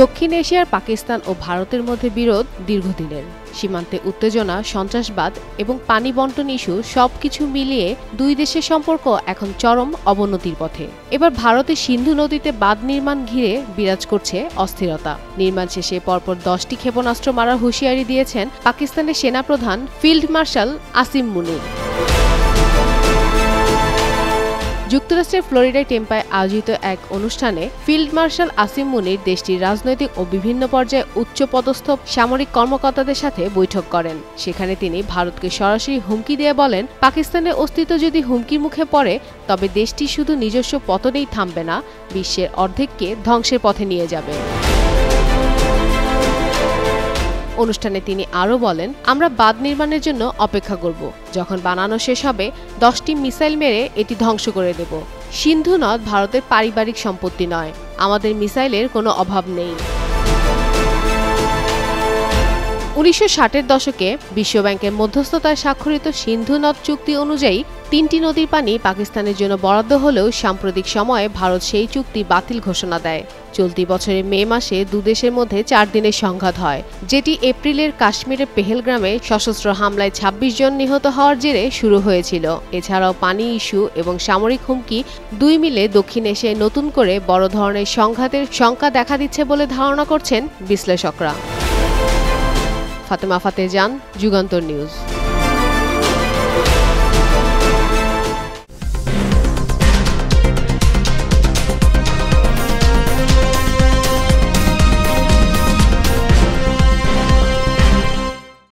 দক্ষিণ এশিয়ার পাকিস্তান ও ভারতের মধ্যে বিরোধ দীর্ঘদিনের। সীমান্তে উত্তেজনা, সন্ত্রাসবাদ এবং পানি বণ্টন ইস্যু সবকিছু মিলিয়ে দুই দেশের সম্পর্ক এখন চরম অবনতির পথে। এবার ভারতের সিন্ধু নদীতে বাঁধ নির্মাণ ঘিরে বিরাজ করছে অস্থিরতা। নির্মাণ শেষে পরপর 10টি ক্ষেপণাস্ত্র মারার হুঁশিয়ারি দিয়েছেন পাকিস্তানের সেনাপ্রধান ফিল্ড মার্শাল আসিম মুনির। যুক্তরাষ্ট্রের ফ্লোরিডায় টেম্পায় আয়োজিত এক অনুষ্ঠানে ফিল্ড মার্শাল আসিম মুনির দেশটির রাজনৈতিক ও বিভিন্ন পর্যায়ে উচ্চপদস্থ সামরিক কর্মকর্তাদের সাথে বৈঠক করেন। সেখানে তিনি ভারতকে সরাসরি হুমকি দিয়ে বলেন, পাকিস্তানের অস্তিত্ব যদি হুমকির মুখে পড়ে তবে দেশটি শুধু নিজস্ব পতনেই থামবে না, বিশ্বের অর্ধেককে ধ্বংসের পথে নিয়ে যাবে। অনুষ্ঠানে তিনি আরও বলেন, আমরা বাঁধ নির্মাণের জন্য অপেক্ষা করব। যখন বানানো শেষ হবে 10টি মিসাইল মেরে এটি ধ্বংস করে দেব। সিন্ধু নদ ভারতের পারিবারিক সম্পত্তি নয়, আমাদের মিসাইলের কোনো অভাব নেই। 1960-এর দশকে বিশ্বব্যাংকের মধ্যস্থতায় স্বাক্ষরিত সিন্ধু নদ চুক্তি অনুযায়ী 3টি নদীর পানি পাকিস্তানের জন্য বরাদ্দ হলেও সাম্প্রতিক সময়ে ভারত সেই চুক্তি বাতিল ঘোষণা দেয়। চলতি বছরের মে মাসে দুদেশের মধ্যে 4 দিনের সংঘাত হয়, যেটি এপ্রিলের কাশ্মীরের পেহেলগ্রামে সশস্ত্র হামলায় 26 জন নিহত হওয়ার জেরে শুরু হয়েছিল। এছাড়াও পানি ইস্যু এবং সামরিক হুমকি দুই মিলে দক্ষিণ এশিয়ায় নতুন করে বড় ধরনের সংঘাতের শঙ্কা দেখা দিচ্ছে বলে ধারণা করছেন বিশ্লেষকরা। ফাতেমা ফাতেজান, যুগান্তর নিউজ।